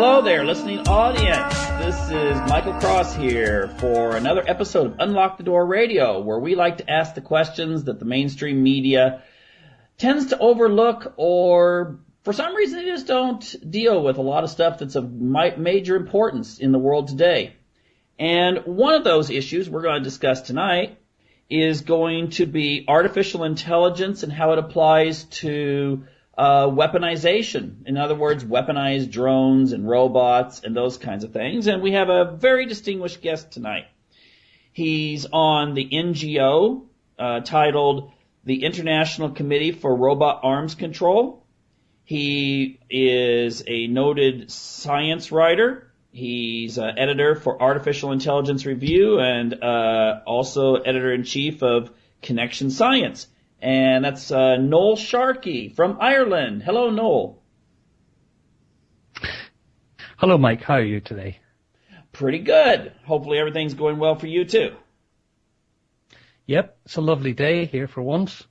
Hello there, listening audience. This is Michael Cross here for another episode of Unlock the Door Radio, where we like to ask the questions that the mainstream media tends to overlook, or for some reason they just don't deal with a lot of stuff that's of major importance in the world today. And one of those issues we're going to discuss tonight is going to be artificial intelligence and how it applies to weaponization. In other words, weaponized drones and robots and those kinds of things. And we have a very distinguished guest tonight. He's on the NGO titled the International Committee for Robot Arms Control. He is a noted science writer. He's editor for Artificial Intelligence Review and also editor-in-chief of Connection Science. And that's Noel Sharkey from Ireland. Hello, Noel. Hello, Mike. How are you today? Pretty good. Hopefully everything's going well for you, too. Yep, it's a lovely day here for once.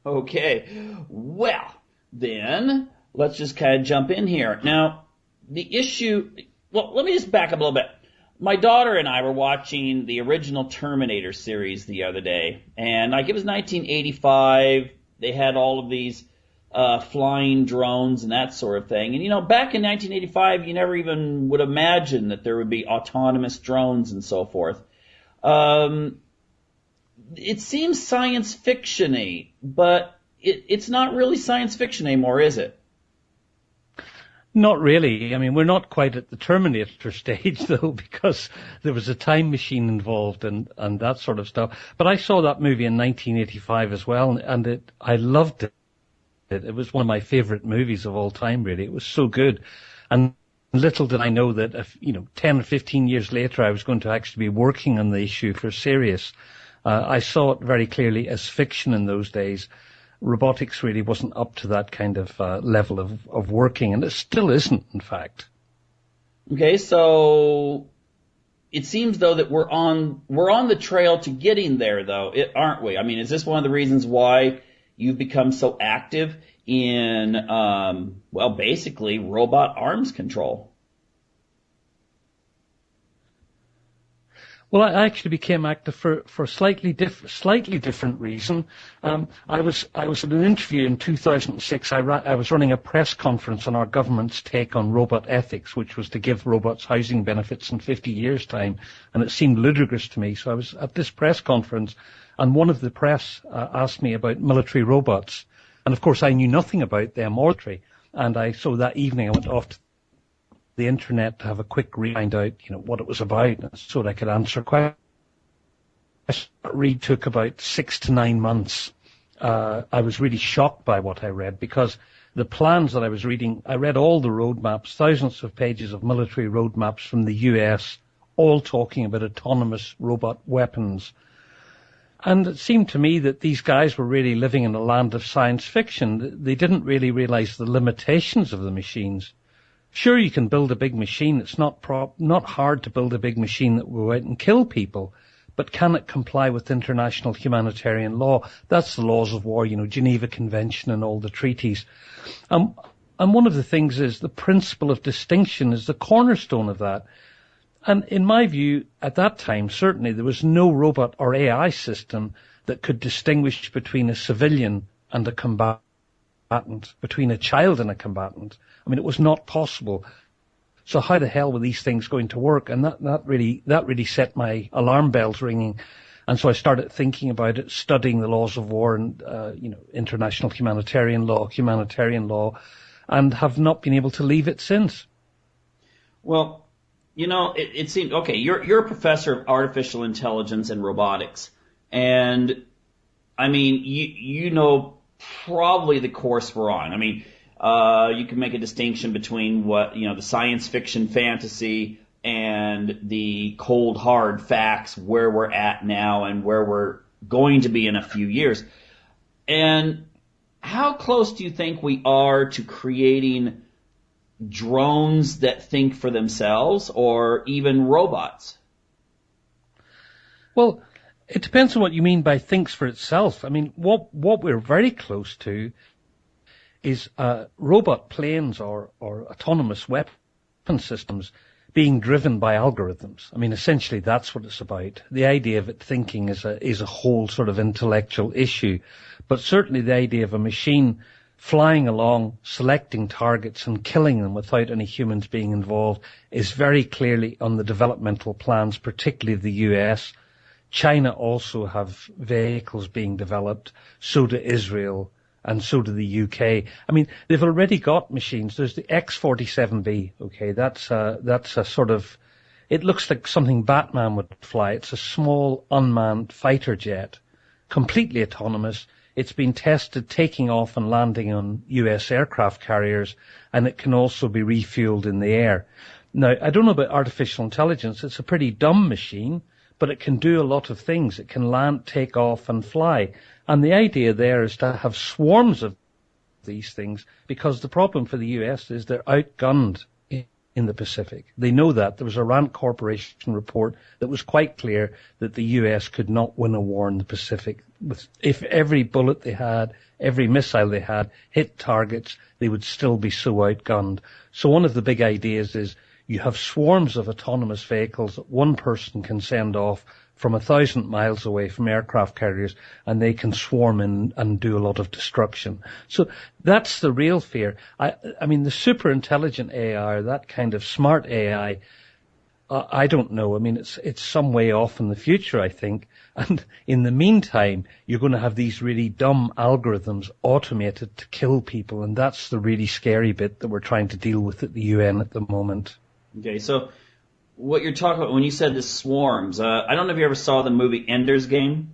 Okay. Well, then, let's just kind of jump in here. Now, the issue... Well, let me just back up a little bit. My daughter and I were watching the original Terminator series the other day, and it was 1985. They had all of these flying drones and that sort of thing. And, back in 1985, you never even would imagine that there would be autonomous drones and so forth. It seems science fiction-y, but it's not really science fiction anymore, is it? Not really. I mean, we're not quite at the Terminator stage, though, because there was a time machine involved and that sort of stuff. But I saw that movie in 1985 as well, and I loved it. It was one of my favorite movies of all time, really. It was so good. And little did I know that, 10 or 15 years later, I was going to actually be working on the issue for Sirius. I saw it very clearly as fiction in those days. Robotics really wasn't up to that kind of level of working, and it still isn't, in fact. Okay, so it seems, though, that we're on the trail to getting there, though, aren't we? I mean, is this one of the reasons why you've become so active in, basically robot arms control? Well, I actually became active for a slightly different reason. I was at an interview in 2006. I was running a press conference on our government's take on robot ethics, which was to give robots housing benefits in 50 years' time, and it seemed ludicrous to me. So I was at this press conference, and one of the press asked me about military robots, and of course I knew nothing about them or military. And so that evening I went off to the internet to have a quick read, find out, what it was about, so that I could answer questions. Read took about 6 to 9 months. I was really shocked by what I read, because the plans that I was reading, I read all the roadmaps, thousands of pages of military roadmaps from the US, all talking about autonomous robot weapons. And it seemed to me that these guys were really living in a land of science fiction. They didn't really realize the limitations of the machines. Sure, you can build a big machine. It's not hard to build a big machine that will go out and kill people, but can it comply with international humanitarian law? That's the laws of war, Geneva Convention and all the treaties. And one of the things is the principle of distinction is the cornerstone of that. And in my view, at that time, certainly there was no robot or AI system that could distinguish between a civilian and a combatant, between a child and a combatant. I mean, it was not possible. So how the hell were these things going to work? And that really set my alarm bells ringing. And so I started thinking about it, studying the laws of war and, international humanitarian law, and have not been able to leave it since. Well, it seemed, okay, you're a professor of artificial intelligence and robotics. And, I mean, you know probably the course we're on. I mean, you can make a distinction between what, the science fiction fantasy and the cold hard facts, where we're at now and where we're going to be in a few years. And how close do you think we are to creating drones that think for themselves, or even robots? Well, it depends on what you mean by thinks for itself. I mean, what we're very close to is robot planes or autonomous weapons systems being driven by algorithms. I mean, essentially that's what it's about. The idea of it thinking is a whole sort of intellectual issue, but certainly the idea of a machine flying along, selecting targets and killing them without any humans being involved is very clearly on the developmental plans, particularly the US. China also have vehicles being developed, so do Israel, and so do the UK. I mean, they've already got machines. There's the X-47B, okay, that's a sort of, it looks like something Batman would fly. It's a small unmanned fighter jet, completely autonomous. It's been tested taking off and landing on US aircraft carriers, and it can also be refueled in the air. Now, I don't know about artificial intelligence. It's a pretty dumb machine, but it can do a lot of things. It can land, take off, and fly. And the idea there is to have swarms of these things, because the problem for the US is they're outgunned in the Pacific. They know that. There was a Rand Corporation report that was quite clear that the US could not win a war in the Pacific. If every bullet they had, every missile they had hit targets, they would still be so outgunned. So one of the big ideas is you have swarms of autonomous vehicles that one person can send off from 1,000 miles away from aircraft carriers, and they can swarm in and do a lot of destruction. So that's the real fear. I mean, the super intelligent AI, or that kind of smart AI, I don't know. I mean, it's some way off in the future, I think. And in the meantime, you're going to have these really dumb algorithms automated to kill people, and that's the really scary bit that we're trying to deal with at the UN at the moment. Okay, so what you're talking about when you said the swarms, I don't know if you ever saw the movie Ender's Game.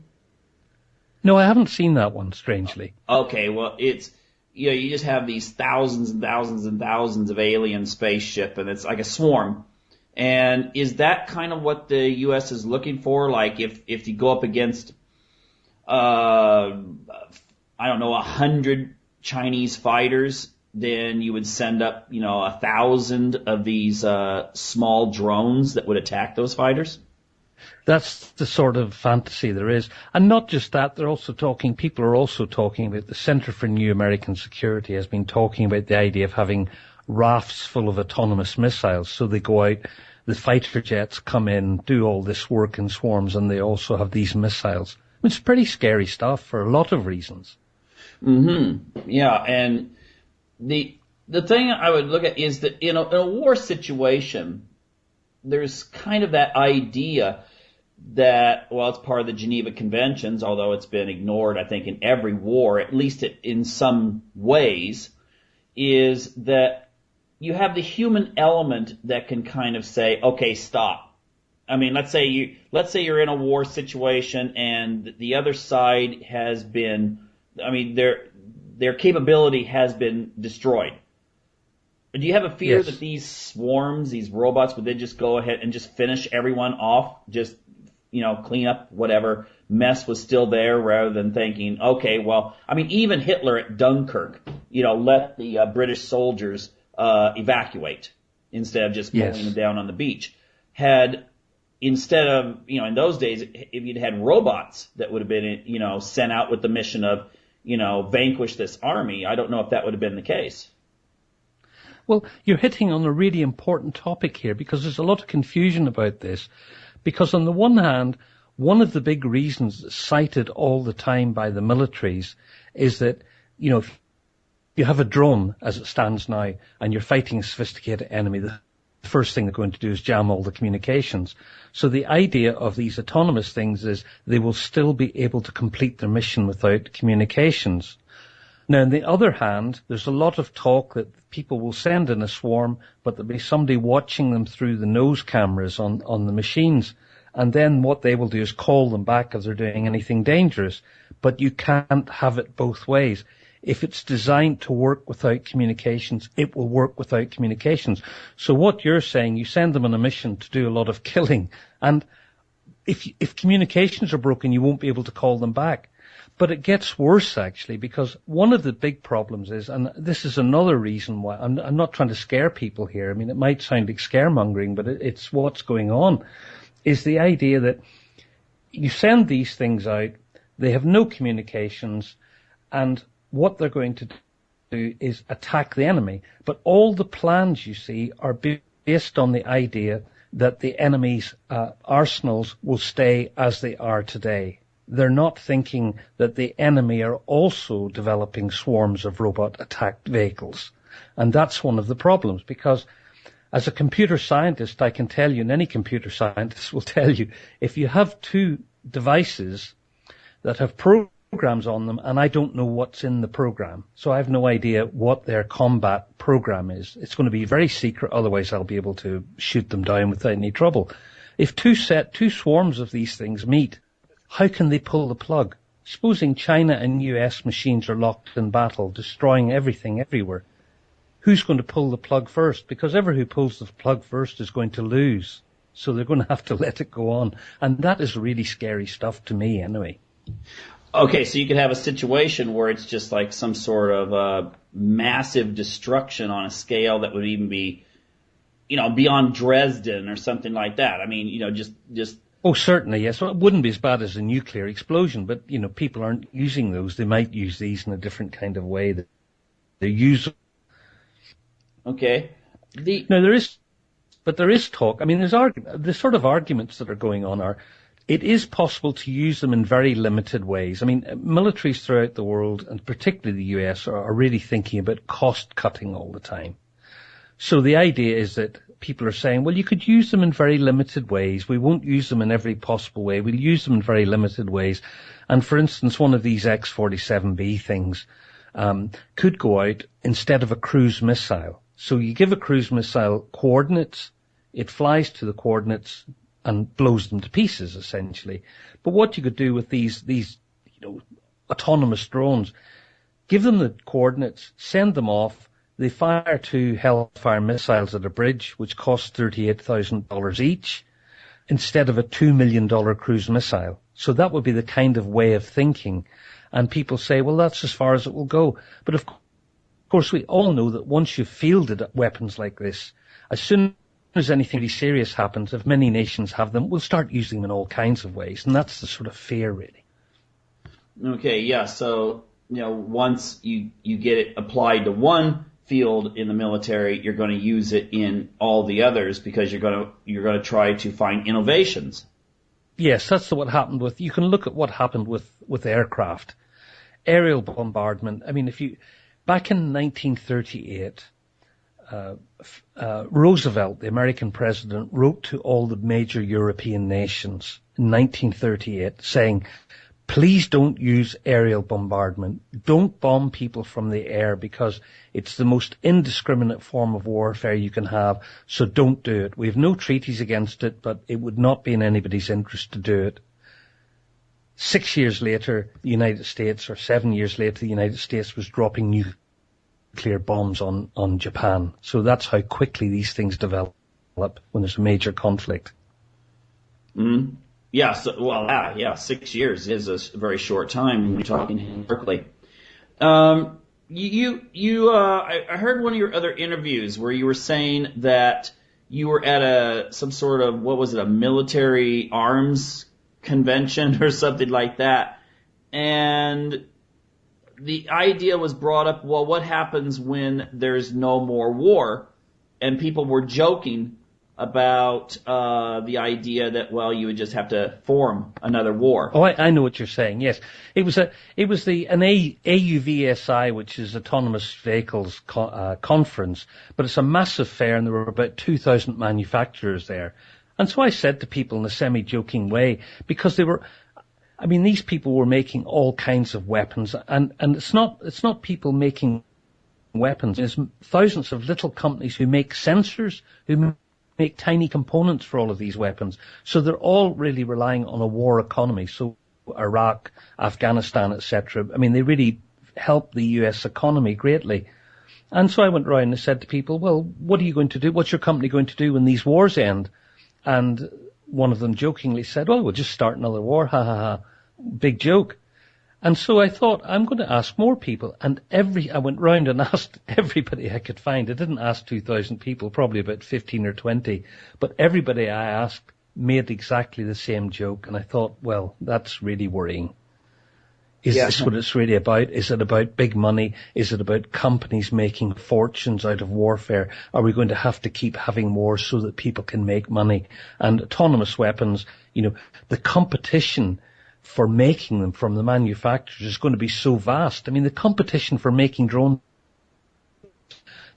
No, I haven't seen that one, strangely. Okay, well, it's, you just have these thousands and thousands and thousands of alien spaceship, and it's like a swarm. And is that kind of what the U.S. is looking for? Like if you go up against, I don't know, 100 Chinese fighters, then you would send up, 1,000 of these small drones that would attack those fighters? That's the sort of fantasy there is. And not just that, people are also talking about, the Center for New American Security has been talking about the idea of having rafts full of autonomous missiles. So they go out, the fighter jets come in, do all this work in swarms, and they also have these missiles. It's pretty scary stuff for a lot of reasons. Mm-hmm. Yeah, and the thing I would look at is that, in a war situation, there's kind of that idea that, well, it's part of the Geneva Conventions, although it's been ignored, I think, in every war, at least in some ways, is that you have the human element that can kind of say, okay, stop. I mean, let's say you're in a war situation and the other side has been, their capability has been destroyed. Do you have a fear that these swarms, these robots, would they just go ahead and just finish everyone off, just, clean up whatever mess was still there, rather than thinking, okay, well, even Hitler at Dunkirk, let the British soldiers evacuate instead of just pulling them down on the beach. Instead of, in those days, if you'd had robots that would have been, sent out with the mission of, vanquish this army, I don't know if that would have been the case. Well, you're hitting on a really important topic here, because there's a lot of confusion about this. Because on the one hand, one of the big reasons that's cited all the time by the militaries is that, if you have a drone as it stands now and you're fighting a sophisticated enemy, the first thing they're going to do is jam all the communications. So the idea of these autonomous things is they will still be able to complete their mission without communications. Now, on the other hand, there's a lot of talk that people will send in a swarm, but there'll be somebody watching them through the nose cameras on the machines. And then what they will do is call them back if they're doing anything dangerous. But you can't have it both ways. If it's designed to work without communications, it will work without communications. So what you're saying, you send them on a mission to do a lot of killing. And if communications are broken, you won't be able to call them back. But it gets worse, actually, because one of the big problems is, and this is another reason why, I'm not trying to scare people here. It might sound like scaremongering, but it's what's going on, is the idea that you send these things out, they have no communications, and what they're going to do is attack the enemy. But all the plans you see are based on the idea that the enemy's arsenals will stay as they are today. They're not thinking that the enemy are also developing swarms of robot attack vehicles. And that's one of the problems, because as a computer scientist, I can tell you, and any computer scientist will tell you, if you have two devices that have programs on them, and I don't know what's in the program, so I have no idea what their combat program is, it's going to be very secret, otherwise I'll be able to shoot them down without any trouble. If two swarms of these things meet, how can they pull the plug? Supposing China and US machines are locked in battle, destroying everything everywhere, who's going to pull the plug first? Because whoever who pulls the plug first is going to lose. So they're going to have to let it go on. And that is really scary stuff to me anyway. Okay, so you could have a situation where it's just like some sort of massive destruction on a scale that would even be, beyond Dresden or something like that. I mean, just. Oh, certainly, yes. Well, it wouldn't be as bad as a nuclear explosion, but, people aren't using those. They might use these in a different kind of way. They use. Okay. Now, there is talk. I mean, the sort of arguments that are going on are, it is possible to use them in very limited ways. I mean, militaries throughout the world, and particularly the US, are really thinking about cost cutting all the time. So the idea is that people are saying, well, you could use them in very limited ways. We won't use them in every possible way. We'll use them in very limited ways. And for instance, one of these X-47B things could go out instead of a cruise missile. So you give a cruise missile coordinates, it flies to the coordinates and blows them to pieces, essentially. But what you could do with these autonomous drones, give them the coordinates, send them off. They fire two Hellfire missiles at a bridge, which costs $38,000 each, instead of a $2 million cruise missile. So that would be the kind of way of thinking. And people say, well, that's as far as it will go. But of course, we all know that once you've fielded weapons like this, as soon as anything really serious happens, if many nations have them, we'll start using them in all kinds of ways. And that's the sort of fear, really. Okay, yeah. So, once you get it applied to one field in the military, you're going to use it in all the others because you're going to try to find innovations. Yes, that's what happened with. You can look at what happened with aircraft, aerial bombardment. I mean, back in 1938, Roosevelt, the American president, wrote to all the major European nations in 1938 saying, please don't use aerial bombardment. Don't bomb people from the air because it's the most indiscriminate form of warfare you can have. So don't do it. We have no treaties against it, but it would not be in anybody's interest to do it. 6 years later, the United States, or 7 years later, the United States was dropping nuclear bombs on Japan. So that's how quickly these things develop when there's a major conflict. Mm-hmm. Yeah, 6 years is a very short time when you're talking historically. I heard one of your other interviews where you were saying that you were at some sort of, a military arms convention or something like that, and the idea was brought up, well, what happens when there's no more war? And people were joking about the idea that, well, you would just have to form another war. Oh, I know what you're saying. Yes, it was an AUVSI, which is Autonomous Vehicles conference, but it's a massive fair, and there were about 2,000 manufacturers there. And so I said to people in a semi-joking way, because these people were making all kinds of weapons, and it's not people making weapons. There's thousands of little companies who make sensors, who make tiny components for all of these weapons. So they're all really relying on a war economy. So Iraq, Afghanistan, etc. They really help the US economy greatly. And so I went around and said to people, well, what are you going to do? What's your company going to do when these wars end? And one of them jokingly said, well, we'll just start another war. Ha ha ha. Big joke. And so I thought, I'm going to ask more people. And I went round and asked everybody I could find. I didn't ask 2,000 people, probably about 15 or 20. But everybody I asked made exactly the same joke. And I thought, well, that's really worrying. Is this what it's really about? Is it about big money? Is it about companies making fortunes out of warfare? Are we going to have to keep having wars so that people can make money? And autonomous weapons, the competition for making them from the manufacturers is going to be so vast. I mean, the competition for making drones,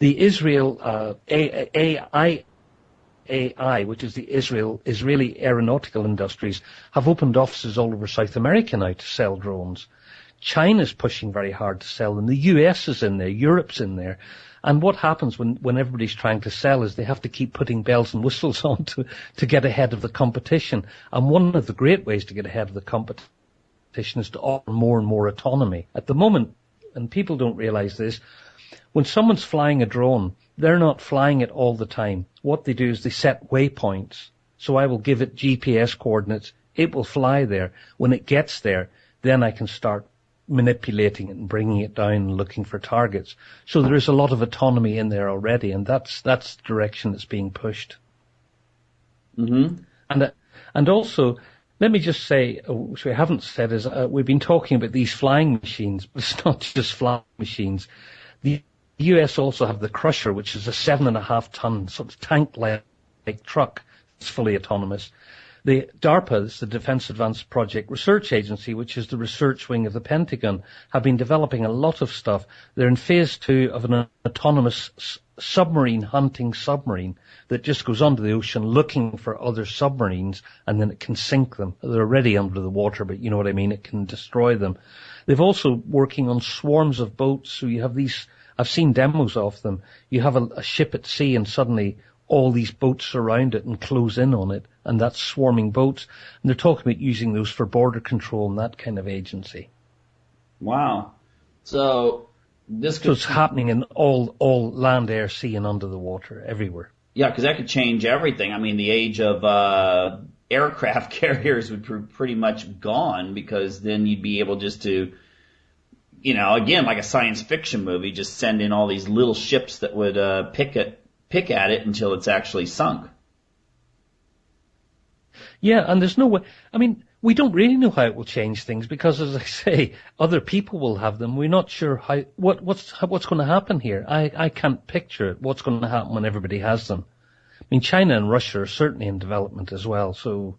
the Israel AI, which is the Israeli aeronautical industries, have opened offices all over South America now to sell drones. China's pushing very hard to sell them. The US is in there. Europe's in there. And what happens when everybody's trying to sell is they have to keep putting bells and whistles on to get ahead of the competition. And one of the great ways to get ahead of the competition is to offer more and more autonomy. At the moment, and people don't realize this, when someone's flying a drone, they're not flying it all the time. What they do is they set waypoints. So I will give it GPS coordinates. It will fly there. When it gets there, then I can start manipulating it and bringing it down and looking for targets. So there is a lot of autonomy in there already, and that's the direction that's being pushed. Mm-hmm. And also, let me just say, which we haven't said, is we've been talking about these flying machines, but it's not just flying machines. The US also have the Crusher, which is a 7.5-ton sort of tank-like truck. It's fully autonomous. The DARPA, the Defense Advanced Project Research Agency, which is the research wing of the Pentagon, have been developing a lot of stuff. They're in phase 2 of an autonomous hunting submarine that just goes under the ocean looking for other submarines, and then it can sink them. They're already under the water, but you know what I mean, it can destroy them. They've also working on swarms of boats, so you have these, I've seen demos of them. You have a ship at sea and suddenly all these boats surround it and close in on it, and that's swarming boats. And they're talking about using those for border control and that kind of agency. Wow. So it's happening in all land, air, sea, and under the water, everywhere. Yeah, because that could change everything. I mean, the age of aircraft carriers would be pretty much gone, because then you'd be able just to, again, like a science fiction movie, just send in all these little ships that would pick at it until it's actually sunk. Yeah, and there's no way. I mean, we don't really know how it will change things, because, as I say, other people will have them. We're not sure what's going to happen here. I can't picture it, what's going to happen when everybody has them. I mean, China and Russia are certainly in development as well, so,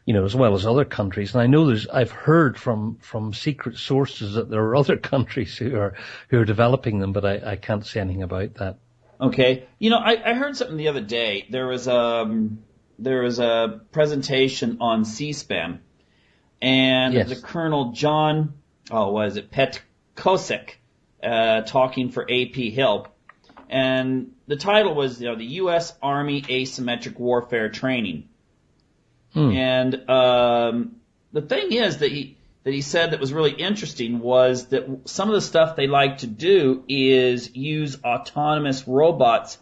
as well as other countries. And I know I've heard from secret sources that there are other countries who are developing them, but I can't say anything about that. Okay. I heard something the other day. There was a presentation on C-SPAN, and yes. the Colonel John, Petkosek, talking for AP Help, and the title was, the U.S. Army Asymmetric Warfare Training. And the thing is that he said that was really interesting was that some of the stuff they like to do is use autonomous robots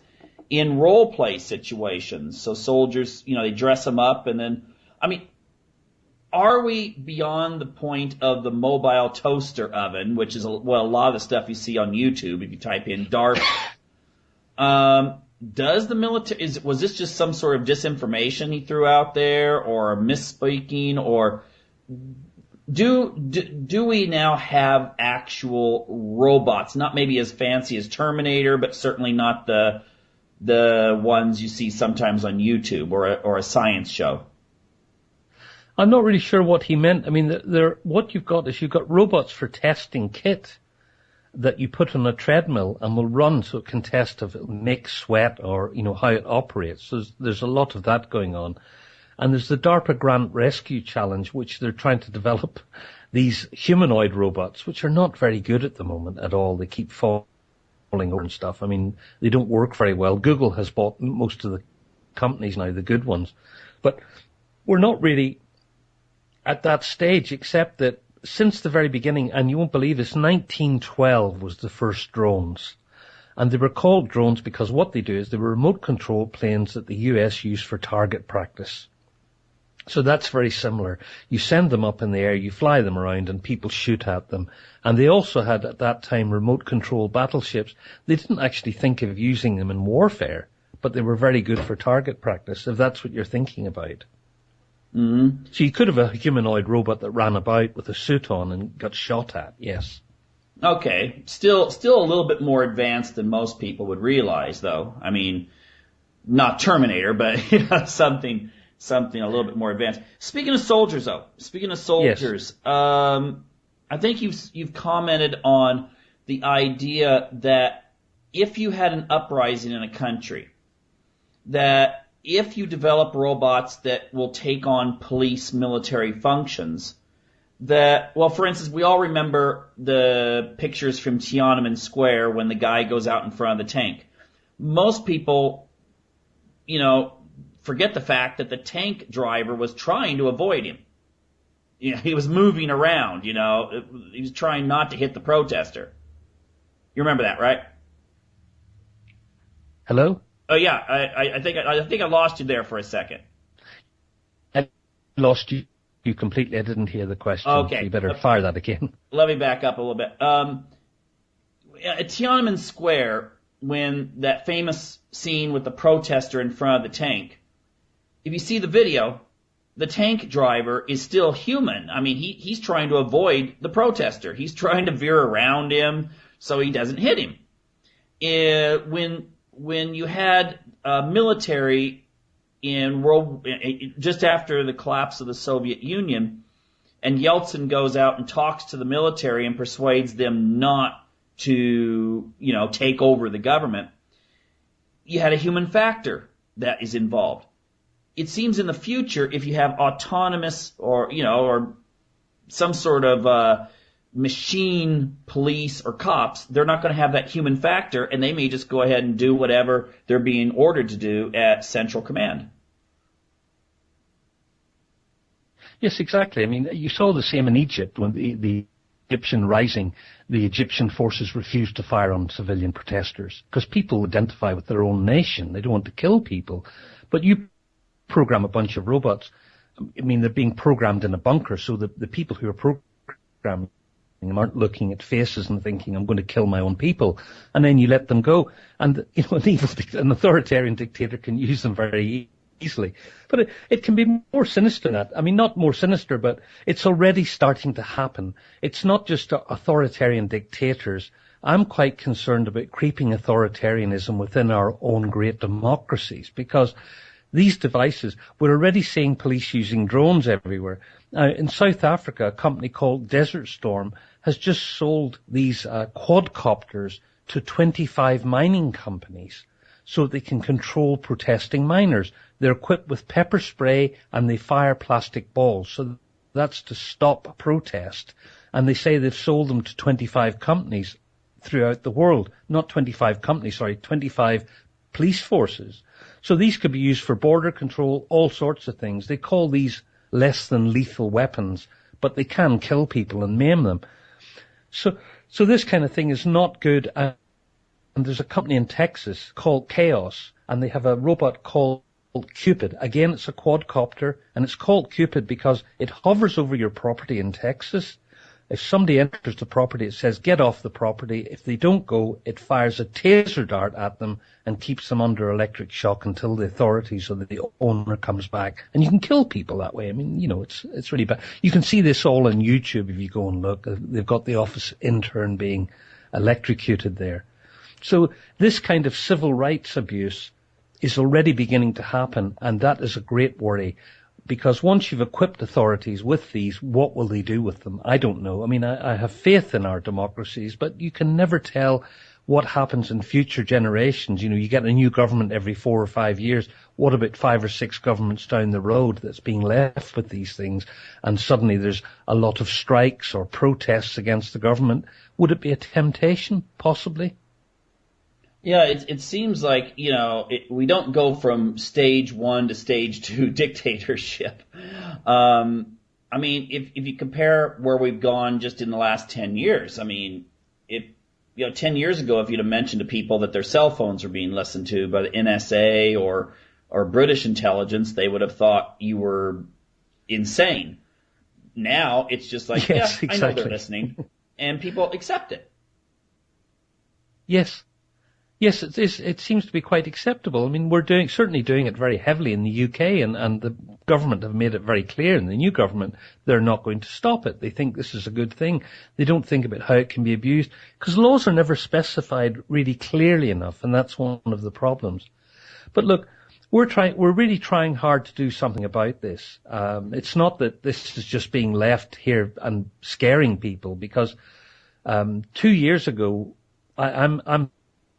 in role play situations. So soldiers, they dress them up, and then, are we beyond the point of the mobile toaster oven, which is a lot of the stuff you see on YouTube if you type in DARPA? Does the military, was this just some sort of disinformation he threw out there, or misspeaking, or do we now have actual robots, not maybe as fancy as Terminator, but certainly not the ones you see sometimes on YouTube or a science show? I'm not really sure what he meant. I mean, what you've got robots for testing kit that you put on a treadmill and will run so it can test if it makes sweat or, how it operates. So there's a lot of that going on. And there's the DARPA Grant Rescue Challenge, which they're trying to develop these humanoid robots, which are not very good at the moment at all. They keep falling over and stuff. I mean, they don't work very well. Google has bought most of the companies now, the good ones. But we're not really at that stage, except that since the very beginning, and you won't believe this, 1912 was the first drones. And they were called drones because what they do is they were remote control planes that the US used for target practice. So that's very similar. You send them up in the air, you fly them around, and people shoot at them. And they also had, at that time, remote control battleships. They didn't actually think of using them in warfare, but they were very good for target practice, if that's what you're thinking about. Mm-hmm. So you could have a humanoid robot that ran about with a suit on and got shot at, yes. Okay. Still a little bit more advanced than most people would realize, though. I mean, not Terminator, but something a little bit more advanced. Speaking of soldiers, though, Yes. I think you've commented on the idea that if you had an uprising in a country, that if you develop robots that will take on police military functions, that, well, for instance, we all remember the pictures from Tiananmen Square when the guy goes out in front of the tank. Most people, forget the fact that the tank driver was trying to avoid him. He was moving around, he was trying not to hit the protester. You remember that, right? Hello? Oh yeah, I think I lost you there for a second. I lost you completely. I didn't hear the question. Okay. So you better fire that again. Let me back up a little bit. At Tiananmen Square, when that famous scene with the protester in front of the tank, if you see the video, the tank driver is still human. I mean, he's trying to avoid the protester. He's trying to veer around him so he doesn't hit him. When you had military just after the collapse of the Soviet Union, and Yeltsin goes out and talks to the military and persuades them not to, take over the government, you had a human factor that is involved. It seems in the future, if you have autonomous or some sort of machine police or cops, they're not going to have that human factor, and they may just go ahead and do whatever they're being ordered to do at Central Command. Yes, exactly. I mean, you saw the same in Egypt when the Egyptian rising, the Egyptian forces refused to fire on civilian protesters because people identify with their own nation. They don't want to kill people. But you program a bunch of robots. I mean, they're being programmed in a bunker, so the people who are programming them aren't looking at faces and thinking, I'm going to kill my own people. And then you let them go. And, an authoritarian dictator can use them very easily. But it can be more sinister than that. I mean, not more sinister, but it's already starting to happen. It's not just authoritarian dictators. I'm quite concerned about creeping authoritarianism within our own great democracies, because these devices, we're already seeing police using drones everywhere. In South Africa, a company called Desert Storm has just sold these quadcopters to 25 mining companies so they can control protesting miners. They're equipped with pepper spray and they fire plastic balls. So that's to stop a protest. And they say they've sold them to 25 companies throughout the world. Not 25 companies, 25 police forces. So these could be used for border control, all sorts of things. They call these less than lethal weapons, but they can kill people and maim them. So this kind of thing is not good. And there's a company in Texas called Chaos, and they have a robot called Cupid. Again, it's a quadcopter, and it's called Cupid because it hovers over your property in Texas. If somebody enters the property, it says, get off the property. If they don't go, it fires a taser dart at them and keeps them under electric shock until the authorities or the owner comes back. And you can kill people that way. I mean, it's really bad. You can see this all on YouTube if you go and look. They've got the office intern being electrocuted there. So this kind of civil rights abuse is already beginning to happen, and that is a great worry. Because once you've equipped authorities with these, what will they do with them? I don't know. I mean, I have faith in our democracies, but you can never tell what happens in future generations. You get a new government every 4 or 5 years. What about 5 or 6 governments down the road that's being left with these things? And suddenly there's a lot of strikes or protests against the government. Would it be a temptation? Possibly. Yeah, it seems like, we don't go from stage 1 to stage 2 dictatorship. I mean, if you compare where we've gone just in the last 10 years, I mean, 10 years ago, if you'd have mentioned to people that their cell phones are being listened to by the NSA or British intelligence, they would have thought you were insane. Now it's just like, yes, yeah, exactly. I know they're listening, and people accept it. Yes. Yes, it seems to be quite acceptable. I mean, we're certainly doing it very heavily in the UK, and the government have made it very clear, in the new government, they're not going to stop it. They think this is a good thing. They don't think about how it can be abused, because laws are never specified really clearly enough, and that's one of the problems. But look, we're really trying hard to do something about this. It's not that this is just being left here and scaring people, because 2 years ago, I'm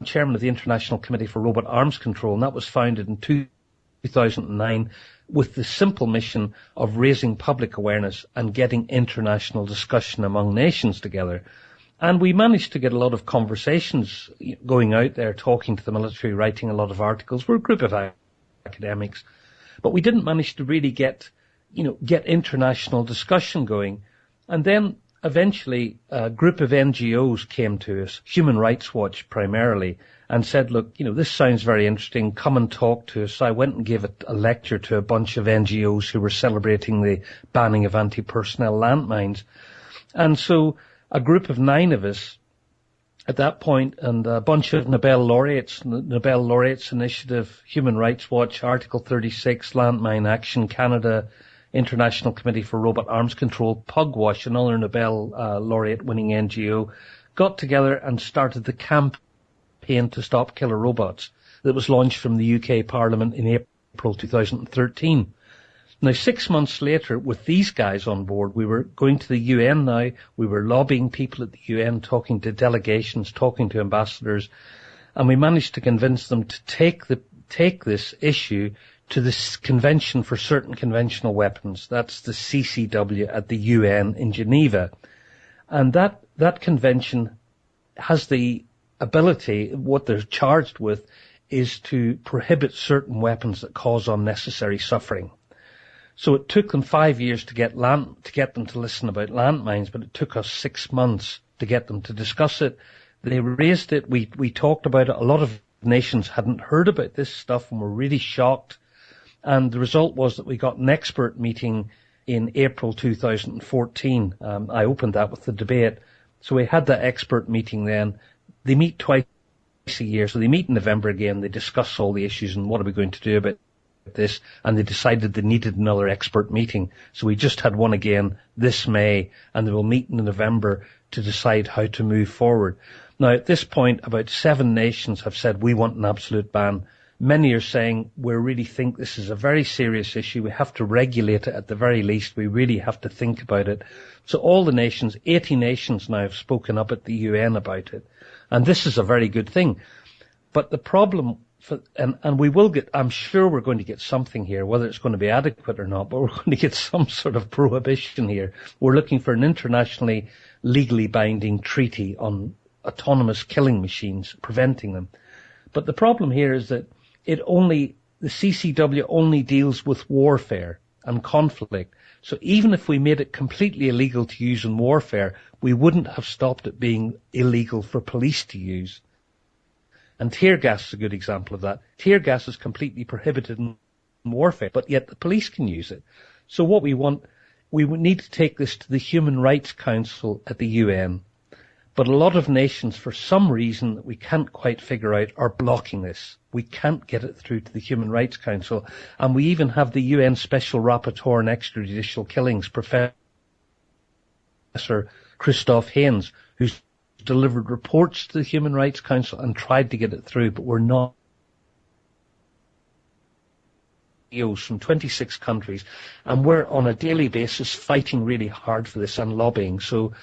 chairman of the International Committee for Robot Arms Control, and that was founded in 2009 with the simple mission of raising public awareness and getting international discussion among nations together. And we managed to get a lot of conversations going out there, talking to the military, writing a lot of articles. We're a group of academics, but we didn't manage to really get international discussion going. And then eventually, a group of NGOs came to us, Human Rights Watch primarily, and said, look, this sounds very interesting. Come and talk to us. So I went and gave a lecture to a bunch of NGOs who were celebrating the banning of anti-personnel landmines. And so a group of 9 of us at that point, and a bunch of Nobel laureates Initiative, Human Rights Watch, Article 36, Landmine Action Canada, International Committee for Robot Arms Control, Pugwash, another Nobel laureate-winning NGO, got together and started the campaign to stop killer robots that was launched from the UK Parliament in April 2013. Now, 6 months later, with these guys on board, we were going to the UN now. We were lobbying people at the UN, talking to delegations, talking to ambassadors, and we managed to convince them to take this issue to this Convention for Certain Conventional Weapons. That's the CCW at the UN in Geneva. And that convention has the ability, what they're charged with, is to prohibit certain weapons that cause unnecessary suffering. So it took them 5 years to get them to listen about landmines, but it took us 6 months to get them to discuss it. They raised it. We talked about it. A lot of nations hadn't heard about this stuff and were really shocked. And the result was that we got an expert meeting in April 2014. I opened that with the debate. So we had that expert meeting then. They meet twice a year. So they meet in November again. They discuss all the issues and what are we going to do about this. And they decided they needed another expert meeting. So we just had one again this May, and they will meet in November to decide how to move forward. Now, at this point, about 7 nations have said we want an absolute ban. Many are saying we really think this is a very serious issue. We have to regulate it at the very least. We really have to think about it. So all the nations, 80 nations now have spoken up at the UN about it. And this is a very good thing. But the problem, and we will get, I'm sure we're going to get something here, whether it's going to be adequate or not, but we're going to get some sort of prohibition here. We're looking for an internationally legally binding treaty on autonomous killing machines, preventing them. But the problem here is that the CCW only deals with warfare and conflict. So even if we made it completely illegal to use in warfare, we wouldn't have stopped it being illegal for police to use. And tear gas is a good example of that. Tear gas is completely prohibited in warfare, but yet the police can use it. So what we would need to take this to the Human Rights Council at the UN. But a lot of nations, for some reason that we can't quite figure out, are blocking this. We can't get it through to the Human Rights Council. And we even have the UN Special Rapporteur on Extrajudicial Killings, Professor Christoph Haynes, who's delivered reports to the Human Rights Council and tried to get it through, but we're not. From 26 countries, and we're on a daily basis fighting really hard for this and lobbying. So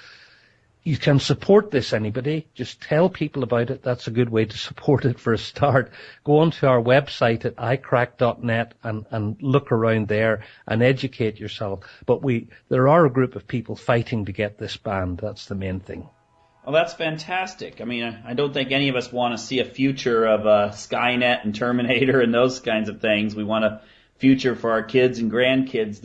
you can support this, anybody. Just tell people about it. That's a good way to support it for a start. Go onto our website at icrack.net and look around there and educate yourself. But there are a group of people fighting to get this banned. That's the main thing. Well, that's fantastic. I mean, I don't think any of us want to see a future of Skynet and Terminator and those kinds of things. We want a future for our kids and grandkids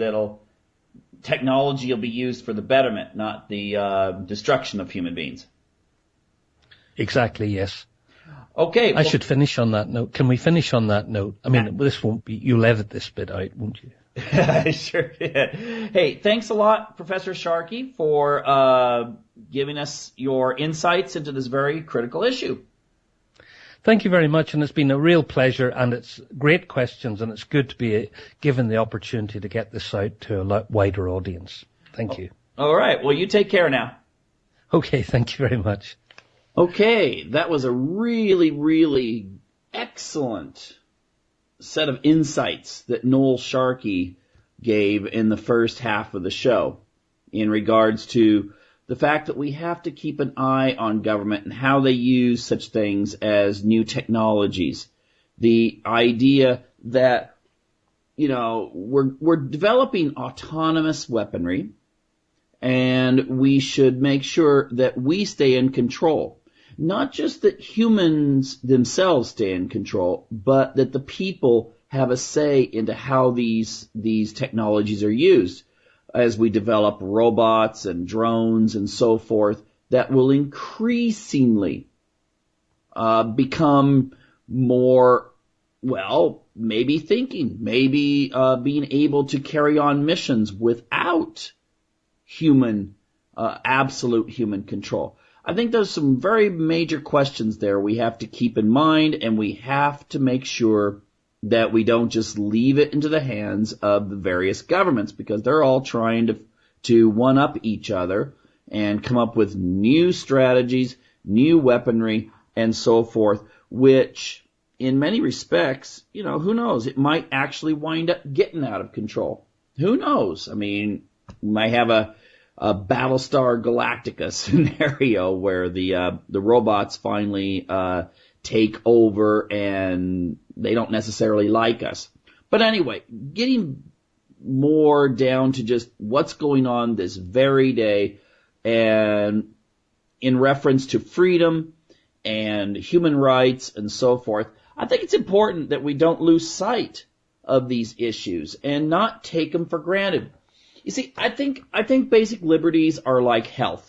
technology will be used for the betterment, not the destruction of human beings. Exactly, yes. Okay. I should finish on that note. Can we finish on that note? I mean, this won't be, you'll edit this bit out, won't you? I sure did. Hey, thanks a lot, Professor Sharkey, for giving us your insights into this very critical issue. Thank you very much, and it's been a real pleasure, and it's great questions, and it's good to be given the opportunity to get this out to a lot wider audience. Thank you. All right. Well, you take care now. Okay, thank you very much. Okay, that was a really, really excellent set of insights that Noel Sharkey gave in the first half of the show in regards to the fact that we have to keep an eye on government and how they use such things as new technologies. The idea that, we're developing autonomous weaponry, and we should make sure that we stay in control. Not just that humans themselves stay in control, but that the people have a say into how these technologies are used as we develop robots and drones and so forth that will increasingly become more, maybe thinking, maybe being able to carry on missions without absolute human control. I think there's some very major questions there we have to keep in mind, and we have to make sure that we don't just leave it into the hands of the various governments, because they're all trying to one-up each other and come up with new strategies, new weaponry, and so forth, which in many respects, who knows? It might actually wind up getting out of control. Who knows? I mean, we might have a Battlestar Galactica scenario where the robots finally take over and they don't necessarily like us. But anyway, getting more down to just what's going on this very day and in reference to freedom and human rights and so forth, I think it's important that we don't lose sight of these issues and not take them for granted. You see, I think basic liberties are like health.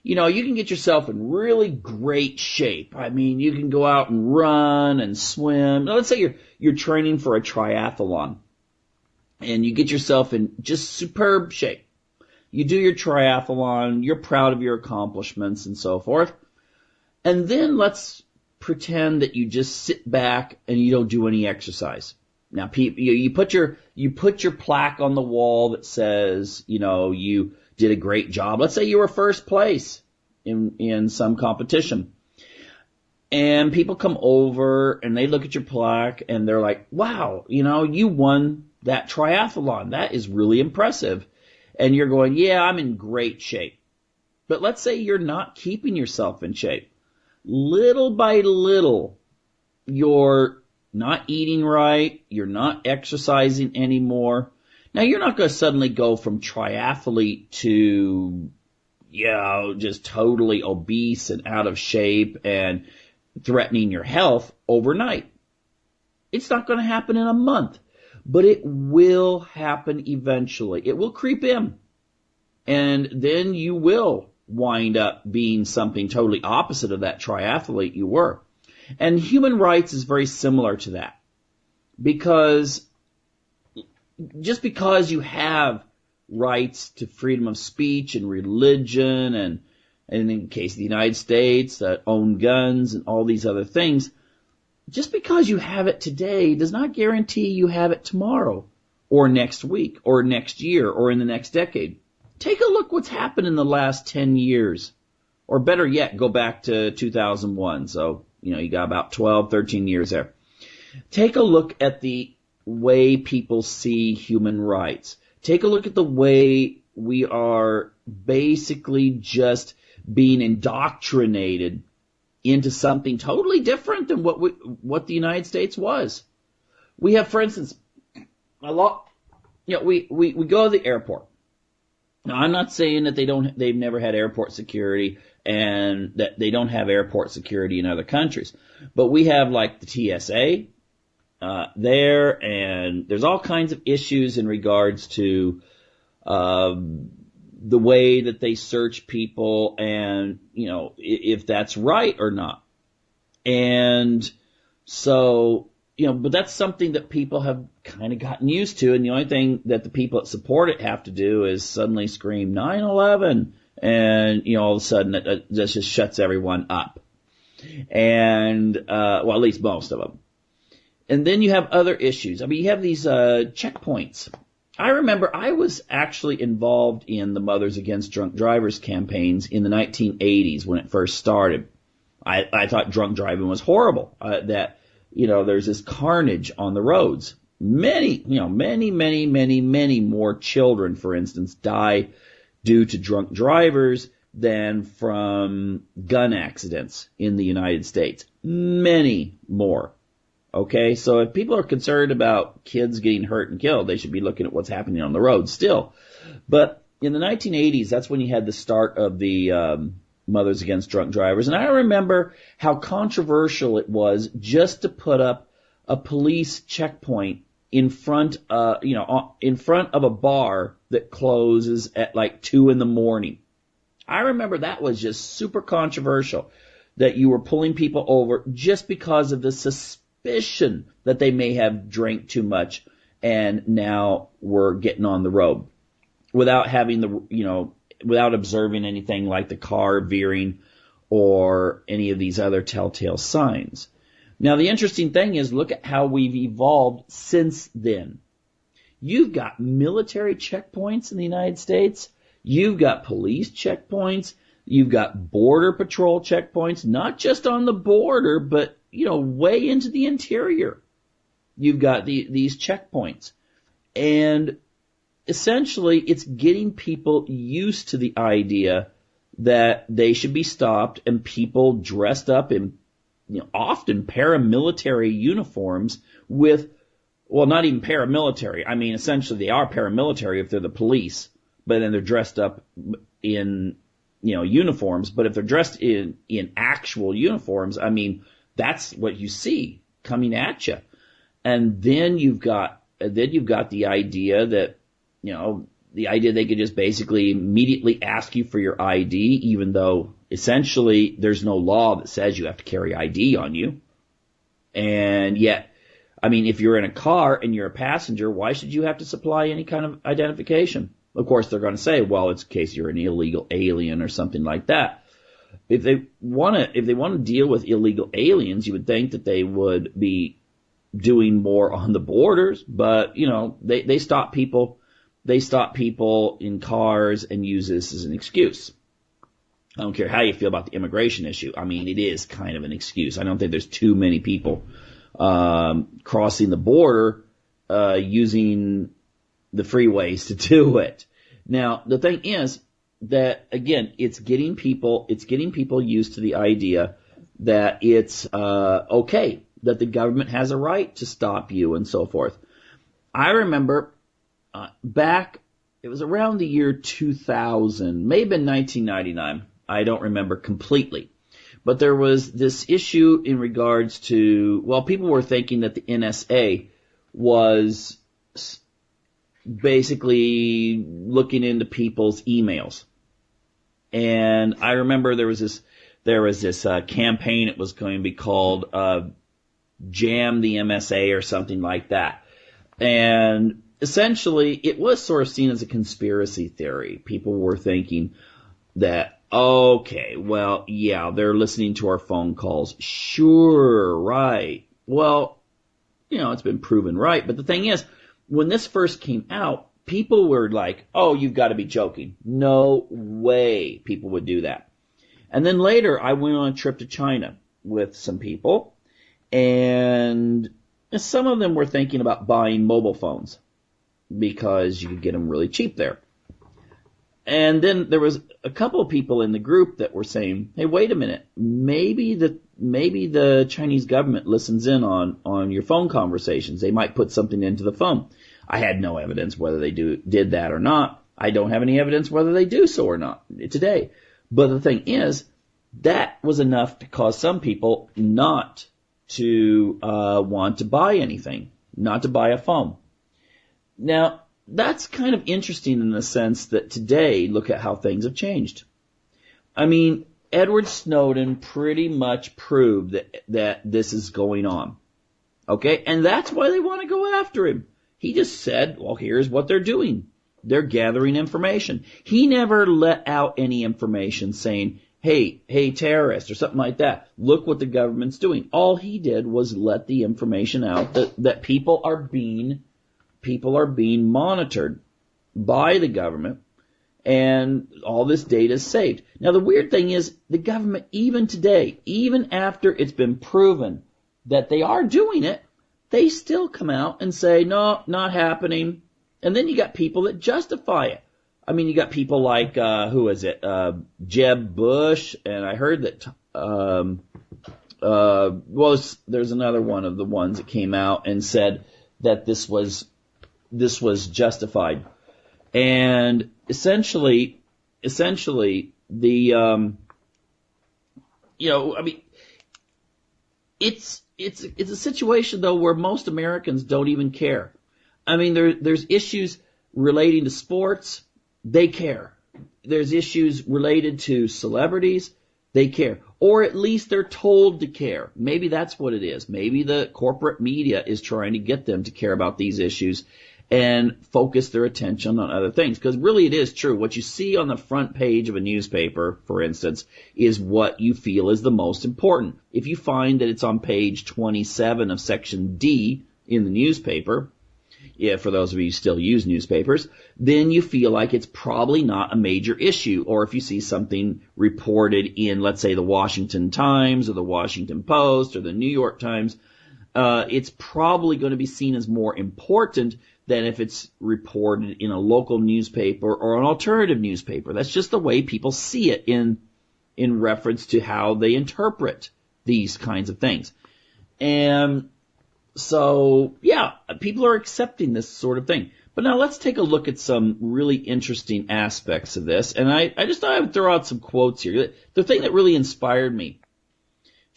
You can get yourself in really great shape. I mean, you can go out and run and swim. Now, let's say you're training for a triathlon, and you get yourself in just superb shape. You do your triathlon, you're proud of your accomplishments and so forth. And then let's pretend that you just sit back and you don't do any exercise. Now, you put your plaque on the wall that says, you did a great job. Let's say you were first place in some competition. And people come over and they look at your plaque and they're like, wow, you won that triathlon. That is really impressive. And you're going, yeah, I'm in great shape. But let's say you're not keeping yourself in shape. Little by little, you're not eating right, you're not exercising anymore. Now, you're not going to suddenly go from triathlete to, just totally obese and out of shape and threatening your health overnight. It's not going to happen in a month, but it will happen eventually. It will creep in, and then you will wind up being something totally opposite of that triathlete you were. And human rights is very similar to that, because just because you have rights to freedom of speech and religion and in the case of the United States, that own guns and all these other things, just because you have it today does not guarantee you have it tomorrow or next week or next year or in the next decade. Take a look what's happened in the last 10 years. Or better yet, go back to 2001. So, you got about 12, 13 years there. Take a look at the way people see human rights. Take a look at the way we are basically just being indoctrinated into something totally different than what the United States was. We have, for instance, we go to the airport. Now, I'm not saying that they've never had airport security and that they don't have airport security in other countries. But we have like the TSA there, and there's all kinds of issues in regards to the way that they search people and, if that's right or not. And so, but that's something that people have kind of gotten used to, and the only thing that the people that support it have to do is suddenly scream 9/11, and all of a sudden that just shuts everyone up. And, well, at least most of them. And then you have other issues. I mean, you have these, checkpoints. I remember I was actually involved in the Mothers Against Drunk Drivers campaigns in the 1980s when it first started. I thought drunk driving was horrible, that, there's this carnage on the roads. Many more children, for instance, die due to drunk drivers than from gun accidents in the United States. Many more. Okay, so if people are concerned about kids getting hurt and killed, they should be looking at what's happening on the road still. But in the 1980s, that's when you had the start of the Mothers Against Drunk Drivers. And I remember how controversial it was just to put up a police checkpoint in front of a bar that closes at like 2 a.m. I remember that was just super controversial, that you were pulling people over just because of the suspicion that they may have drank too much and now were getting on the road without having without observing anything like the car veering or any of these other telltale signs. Now, the interesting thing is, look at how we've evolved since then. You've got military checkpoints in the United States. You've got police checkpoints. You've got border patrol checkpoints, not just on the border, but, way into the interior. You've got these checkpoints. And essentially, it's getting people used to the idea that they should be stopped, and people dressed up in often paramilitary uniforms with, well, not even paramilitary. I mean, essentially they are paramilitary if they're the police, but then they're dressed up in, uniforms. But if they're dressed in actual uniforms, I mean, that's what you see coming at you. And then you've got the idea that, the idea they could just basically immediately ask you for your ID, even though essentially there's no law that says you have to carry ID on you. And yet, I mean, if you're in a car and you're a passenger, why should you have to supply any kind of identification? Of course, they're going to say, well, it's in case you're an illegal alien or something like that. If they want to deal with illegal aliens, you would think that they would be doing more on the borders, but they stop people. They stop people in cars and use this as an excuse. I don't care how you feel about the immigration issue. I mean, it is kind of an excuse. I don't think there's too many people crossing the border using the freeways to do it. Now, the thing is that, again, it's getting people used to the idea that it's okay, that the government has a right to stop you and so forth. I remember it was around the year 2000, maybe in 1999. I don't remember completely. But there was this issue in regards to, well, people were thinking that the NSA was basically looking into people's emails. And I remember there was this campaign. It was going to be called Jam the MSA or something like that. And essentially, it was sort of seen as a conspiracy theory. People were thinking that, okay, well, yeah, they're listening to our phone calls. Sure, right. Well, it's been proven right. But the thing is, when this first came out, people were like, oh, you've got to be joking. No way people would do that. And then later, I went on a trip to China with some people, and some of them were thinking about buying mobile phones because you could get them really cheap there. And then there was a couple of people in the group that were saying, hey, wait a minute, maybe the Chinese government listens in on your phone conversations. They might put something into the phone. I had no evidence whether they did that or not. I don't have any evidence whether they do so or not today. But the thing is, that was enough to cause some people not to want to buy anything, not to buy a phone. Now, that's kind of interesting in the sense that today, look at how things have changed. I mean, Edward Snowden pretty much proved that this is going on. Okay? And that's why they want to go after him. He just said, well, here's what they're doing. They're gathering information. He never let out any information saying, hey, terrorist, or something like that. Look what the government's doing. All he did was let the information out that people are being monitored by the government, and all this data is saved. Now, the weird thing is, the government, even today, even after it's been proven that they are doing it, they still come out and say, no, not happening. And then you got people that justify it. I mean, you got people like, who is it? Jeb Bush, and I heard that, there's another one of the ones that came out and said that this was justified. And essentially, the, I mean, it's a situation though where most Americans don't even care. I mean, there's issues relating to sports, they care. There's issues related to celebrities, they care. Or at least they're told to care. Maybe that's what it is. Maybe the corporate media is trying to get them to care about these issues and focus their attention on other things. Because really it is true. What you see on the front page of a newspaper, for instance, is what you feel is the most important. If you find that it's on page 27 of section D in the newspaper, for those of you who still use newspapers, then you feel like it's probably not a major issue. Or if you see something reported in, let's say, the Washington Times or the Washington Post or the New York Times, it's probably going to be seen as more important than if it's reported in a local newspaper or an alternative newspaper. That's just the way people see it in reference to how they interpret these kinds of things. And so, yeah, people are accepting this sort of thing. But now let's take a look at some really interesting aspects of this. And I just thought I would throw out some quotes here. The thing that really inspired me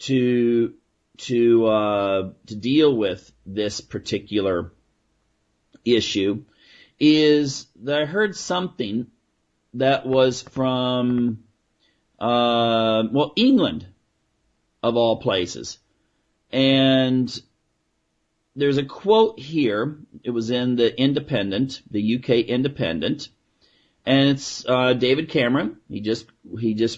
to deal with this particular issue is that I heard something that was from, England, of all places. And there's a quote here. It was in the Independent, the UK Independent, and it's David Cameron. He just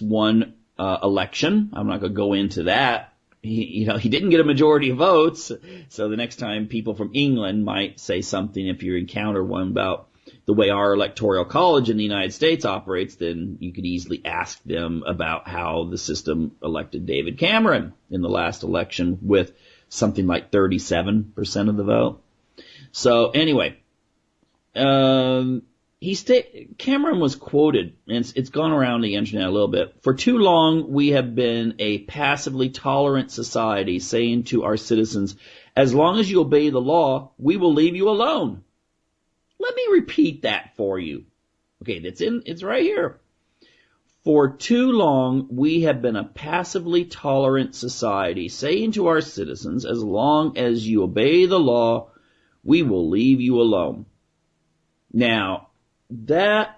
won election. I'm not going to go into that. He didn't get a majority of votes. So the next time people from England might say something, if you encounter one about the way our electoral college in the United States operates, then you could easily ask them about how the system elected David Cameron in the last election with something like 37% of the vote. So anyway, Cameron was quoted, and it's gone around the internet a little bit. For too long, we have been a passively tolerant society, saying to our citizens, as long as you obey the law, we will leave you alone. Let me repeat that for you. Okay, it's right here. For too long, we have been a passively tolerant society, saying to our citizens, as long as you obey the law, we will leave you alone. Now, that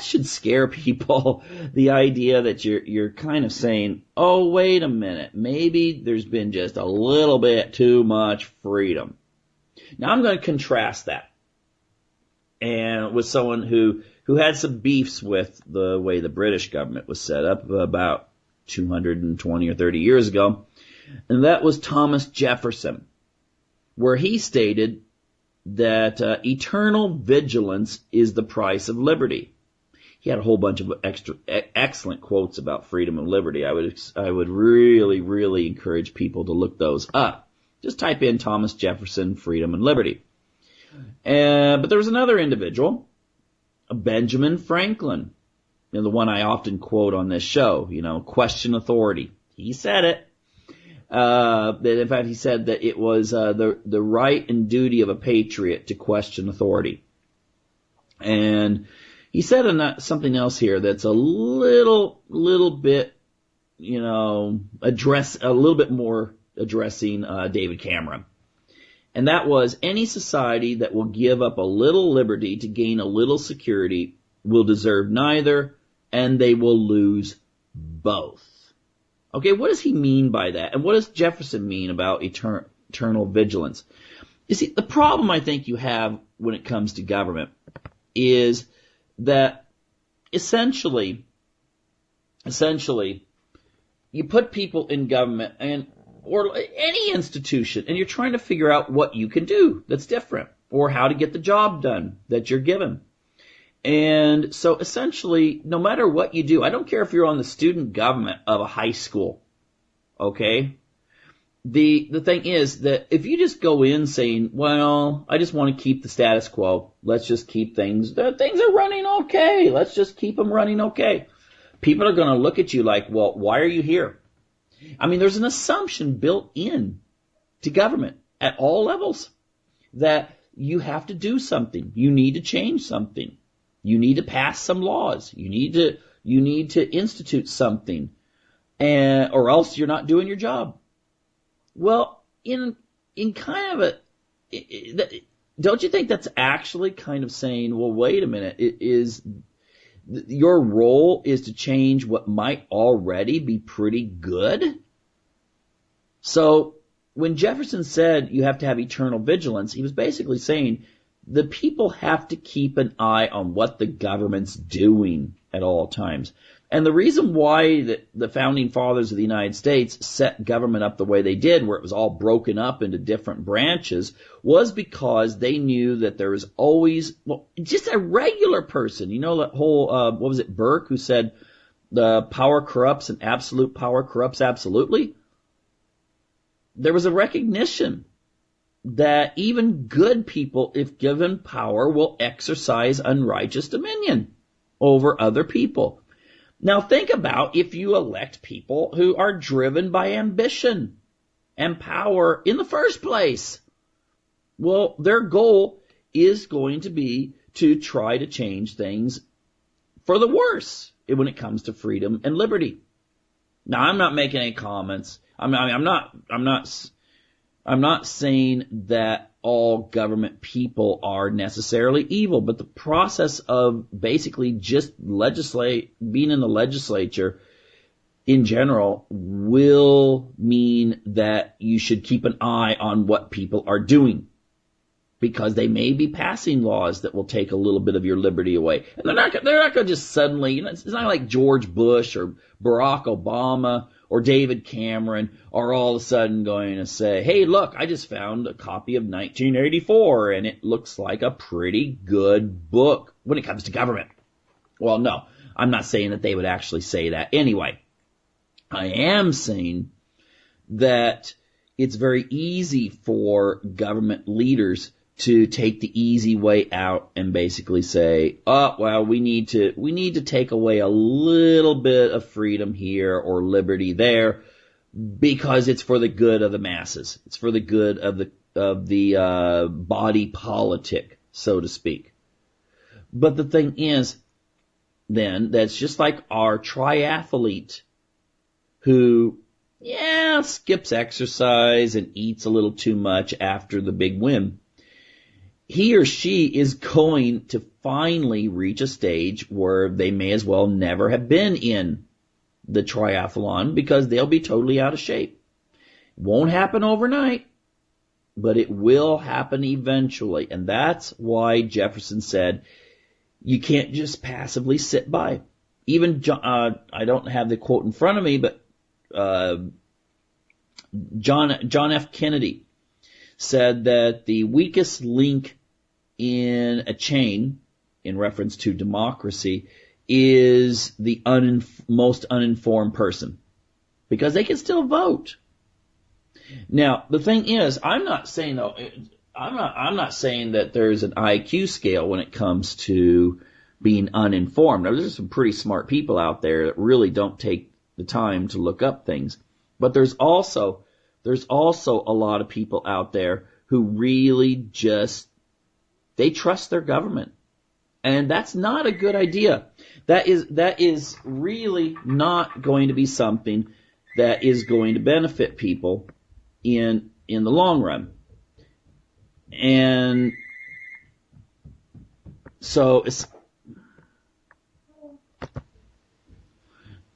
should scare people, the idea that you're kind of saying, oh, wait a minute, maybe there's been just a little bit too much freedom. Now, I'm going to contrast that and with someone who had some beefs with the way the British government was set up about 220 or 30 years ago, and that was Thomas Jefferson, where he stated that eternal vigilance is the price of liberty. He had a whole bunch of excellent quotes about freedom and liberty. I would really, really encourage people to look those up. Just type in Thomas Jefferson, freedom and liberty. But there was another individual, Benjamin Franklin, the one I often quote on this show, question authority. He said it. That in fact he said that it was the right and duty of a patriot to question authority. And he said something else here that's a little bit, a little bit more addressing David Cameron. And that was, any society that will give up a little liberty to gain a little security will deserve neither, and they will lose both. Okay, what does he mean by that? And what does Jefferson mean about eternal vigilance? You see, the problem I think you have when it comes to government is that essentially essentially, you put people in government or any institution, and you're trying to figure out what you can do that's different, or how to get the job done that you're given. And so essentially, no matter what you do, I don't care if you're on the student government of a high school, okay? The thing is that if you just go in saying, well, I just want to keep the status quo, let's just keep things are running okay, let's just keep them running okay. People are going to look at you like, well, why are you here? I mean, there's an assumption built in to government at all levels that you have to do something. You need to change something. You need to pass some laws. You need to institute something, or else you're not doing your job. Well, in kind of don't you think that's actually kind of saying, well, wait a minute, your role is to change what might already be pretty good? So when Jefferson said you have to have eternal vigilance, he was basically saying the people have to keep an eye on what the government's doing at all times. And the reason why the founding fathers of the United States set government up the way they did, where it was all broken up into different branches, was because they knew that there was always, well, just a regular person. You know that whole, what was it, Burke, who said the power corrupts and absolute power corrupts absolutely? There was a recognition that even good people, if given power, will exercise unrighteous dominion over other people. Now think about if you elect people who are driven by ambition and power in the first place. Well, their goal is going to be to try to change things for the worse when it comes to freedom and liberty. Now, I'm not making any comments. I'm not saying that all government people are necessarily evil, but the process of basically just being in the legislature in general will mean that you should keep an eye on what people are doing, because they may be passing laws that will take a little bit of your liberty away. And they're not going to just suddenly, it's not like George Bush or Barack Obama or David Cameron are all of a sudden going to say, hey, look, I just found a copy of 1984, and it looks like a pretty good book when it comes to government. Well, no, I'm not saying that they would actually say that. Anyway, I am saying that it's very easy for government leaders to take the easy way out and basically say, oh, well, we need to take away a little bit of freedom here or liberty there because it's for the good of the masses. It's for the good of the body politic, so to speak. But the thing is, then, that's just like our triathlete who, skips exercise and eats a little too much after the big win. He or she is going to finally reach a stage where they may as well never have been in the triathlon because they'll be totally out of shape. It won't happen overnight, but it will happen eventually. And that's why Jefferson said you can't just passively sit by. Even John, I don't have the quote in front of me, but John F. Kennedy said that the weakest link in a chain, in reference to democracy, is the most uninformed person, because they can still vote. Now, the thing is, I'm not saying that there's an IQ scale when it comes to being uninformed. Now, there's some pretty smart people out there that really don't take the time to look up things, but there's also a lot of people out there who really just, they trust their government. And that's not a good idea. That is really not going to be something that is going to benefit people in the long run. And so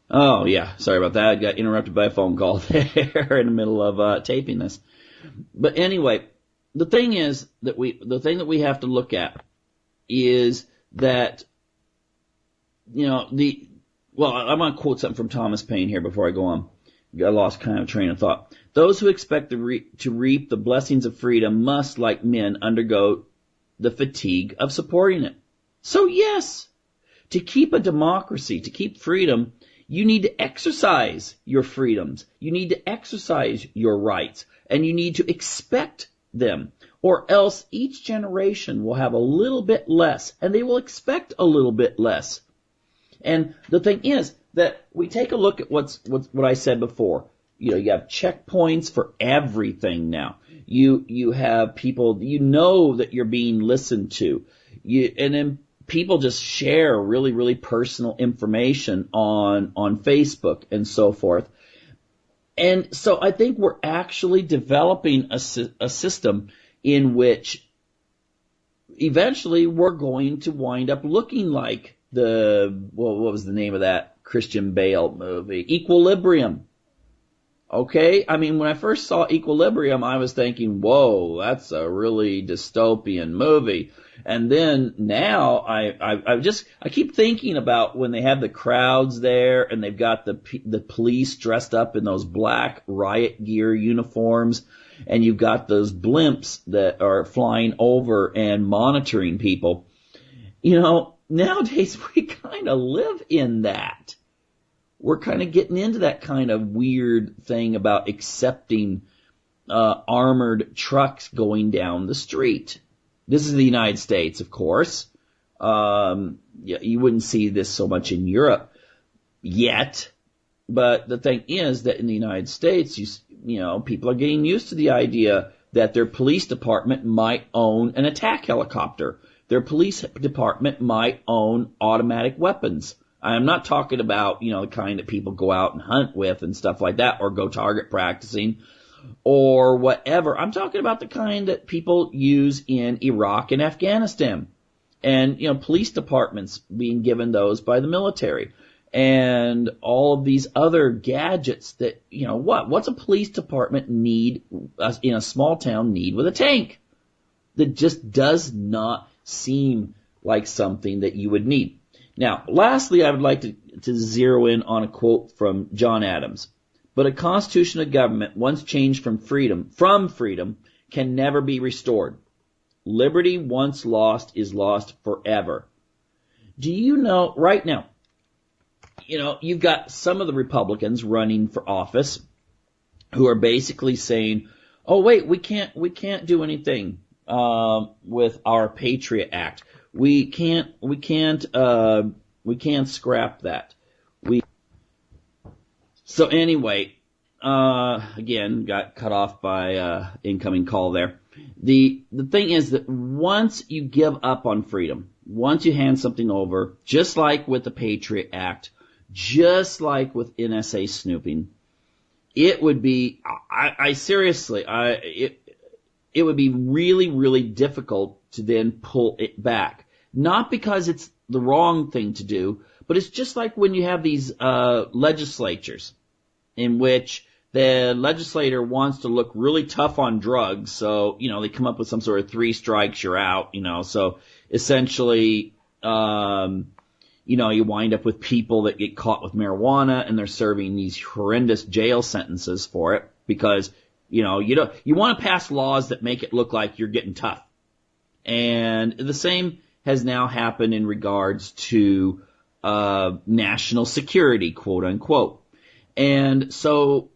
oh yeah, sorry about that. I got interrupted by a phone call there in the middle of taping this. But anyway, the thing that we have to look at is that, Well, I'm going to quote something from Thomas Paine here before I go on. I lost kind of train of thought. Those who expect to reap the blessings of freedom must, like men, undergo the fatigue of supporting it. So yes, to keep a democracy, to keep freedom, you need to exercise your freedoms. You need to exercise your rights, and you need to expect them, or else each generation will have a little bit less, and they will expect a little bit less. And the thing is that we take a look at what I said before. You know, you have checkpoints for everything now. You have people, you know that you're being listened to. And then people just share really, really personal information on Facebook and so forth. And so I think we're actually developing a system in which eventually we're going to wind up looking like what was the name of that Christian Bale movie? Equilibrium. Okay? I mean, when I first saw Equilibrium, I was thinking, whoa, that's a really dystopian movie. And then now I keep thinking about when they have the crowds there and they've got the police dressed up in those black riot gear uniforms, and you've got those blimps that are flying over and monitoring people. You know, nowadays we kind of live in that. We're kind of getting into that kind of weird thing about accepting armored trucks going down the street. This is the United States, of course. You wouldn't see this so much in Europe yet. But the thing is that in the United States, you know, people are getting used to the idea that their police department might own an attack helicopter. Their police department might own automatic weapons. I'm not talking about, you know, the kind that people go out and hunt with and stuff like that, or go target practicing or whatever. I'm talking about the kind that people use in Iraq and Afghanistan. And, you know, police departments being given those by the military. And all of these other gadgets that, you know, what's a police department need in a small town need with a tank? That just does not seem like something that you would need. Now, lastly, I would like to zero in on a quote from John Adams. But a constitutional government, once changed from freedom, can never be restored. Liberty once lost is lost forever. Do you know, right now, you know, you've got some of the Republicans running for office who are basically saying, oh wait, we can't do anything with our Patriot Act. We can't scrap that. So anyway, again, got cut off by incoming call there. The thing is that once you give up on freedom, once you hand something over, just like with the Patriot Act, just like with NSA snooping, it would be, it would be really, really difficult to then pull it back. Not because it's the wrong thing to do, but it's just like when you have these legislatures in which the legislator wants to look really tough on drugs, so, you know, they come up with some sort of 3 strikes, you're out, you know, so essentially, you know, you wind up with people that get caught with marijuana and they're serving these horrendous jail sentences for it because, you know, you want to pass laws that make it look like you're getting tough. And the same has now happened in regards to national security, quote unquote. And so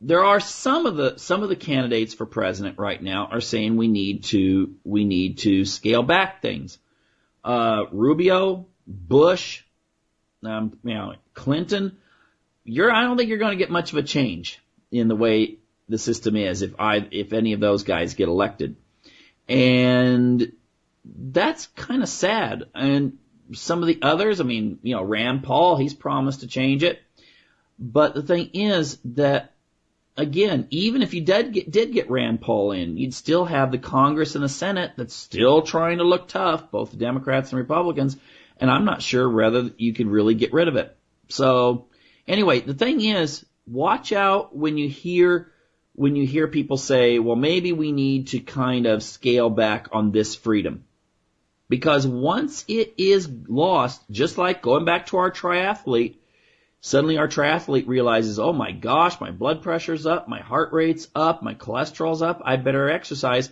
there are some of the candidates for president right now are saying we need to scale back things. Rubio, Bush, you know, Clinton. I don't think you're going to get much of a change in the way the system is if any of those guys get elected. And that's kind of sad. And some of the others, I mean, you know, Rand Paul, he's promised to change it. But the thing is that, again, even if you did get Rand Paul in, you'd still have the Congress and the Senate that's still trying to look tough, both the Democrats and Republicans, and I'm not sure whether you could really get rid of it. So, anyway, the thing is, watch out when you hear people say, well, maybe we need to kind of scale back on this freedom. Because once it is lost, just like going back to our triathlete, suddenly our triathlete realizes, oh my gosh, my blood pressure's up, my heart rate's up, my cholesterol's up, I better exercise.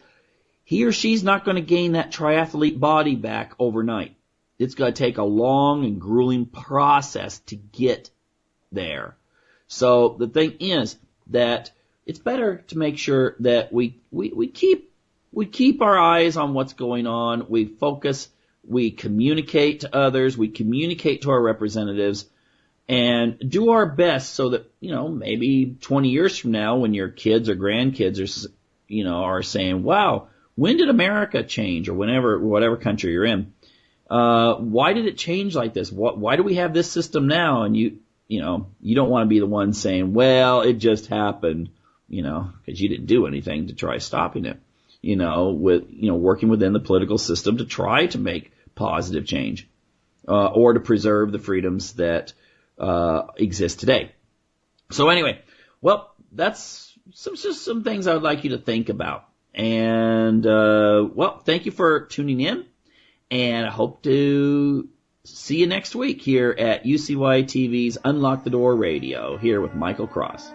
He or she's not going to gain that triathlete body back overnight. It's going to take a long and grueling process to get there. So the thing is that it's better to make sure that we keep our eyes on what's going on. We focus, we communicate to others, we communicate to our representatives, and do our best so that, maybe 20 years from now when your kids or grandkids are saying, wow, when did America change, or whatever country you're in? Why did it change like this? Why do we have this system now? And you don't want to be the one saying, well, it just happened, because you didn't do anything to try stopping it, working within the political system to try to make positive change, or to preserve the freedoms that exist today. So anyway, well, that's just some things I would like you to think about. And, thank you for tuning in, and I hope to see you next week here at UCY TV's Unlock the Door Radio, here with Michael Cross.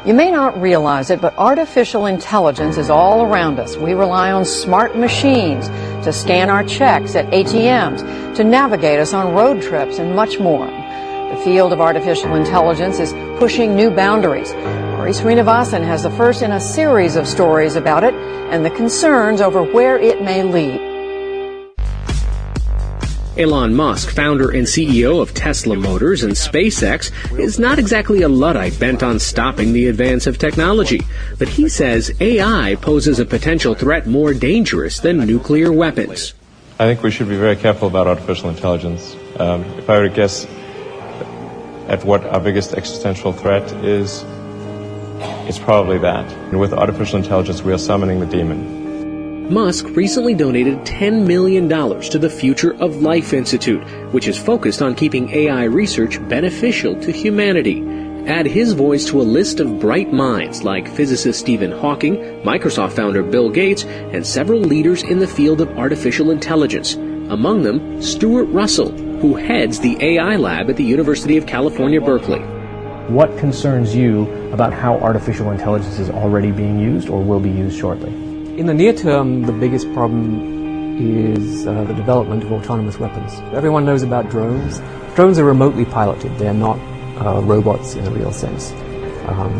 You may not realize it, but artificial intelligence is all around us. We rely on smart machines to scan our checks at ATMs, to navigate us on road trips, and much more. The field of artificial intelligence is pushing new boundaries. Ari Srinivasan has the first in a series of stories about it and the concerns over where it may lead. Elon Musk, founder and CEO of Tesla Motors and SpaceX, is not exactly a Luddite bent on stopping the advance of technology. But he says AI poses a potential threat more dangerous than nuclear weapons. I think we should be very careful about artificial intelligence. If I were to guess at what our biggest existential threat is, it's probably that. And with artificial intelligence, we are summoning the demon. Musk recently donated $10 million to the Future of Life Institute, which is focused on keeping AI research beneficial to humanity. Add his voice to a list of bright minds like physicist Stephen Hawking, Microsoft founder Bill Gates, and several leaders in the field of artificial intelligence. Among them, Stuart Russell, who heads the AI lab at the University of California, Berkeley. What concerns you about how artificial intelligence is already being used or will be used shortly? In the near term, the biggest problem is the development of autonomous weapons. Everyone knows about drones. Drones are remotely piloted. They're not robots in a real sense.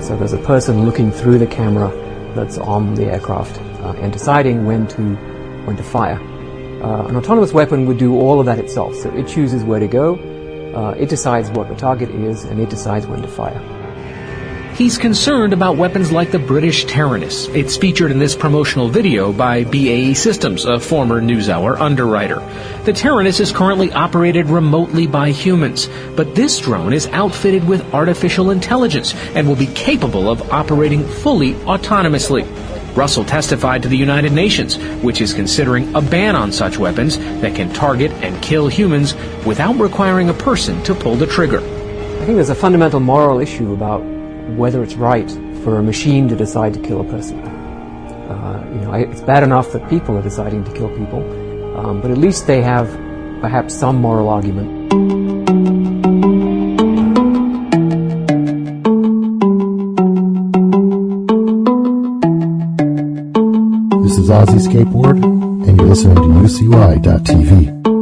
So there's a person looking through the camera that's on the aircraft and deciding when to fire. An autonomous weapon would do all of that itself. So it chooses where to go, it decides what the target is, and it decides when to fire. He's concerned about weapons like the British Taranis. It's featured in this promotional video by BAE Systems, a former NewsHour underwriter. The Taranis is currently operated remotely by humans, but this drone is outfitted with artificial intelligence and will be capable of operating fully autonomously. Russell testified to the United Nations, which is considering a ban on such weapons that can target and kill humans without requiring a person to pull the trigger. I think there's a fundamental moral issue about whether it's right for a machine to decide to kill a person. It's bad enough that people are deciding to kill people, but at least they have perhaps some moral argument. This is Ozzy Skateboard, and you're listening to UCY.TV.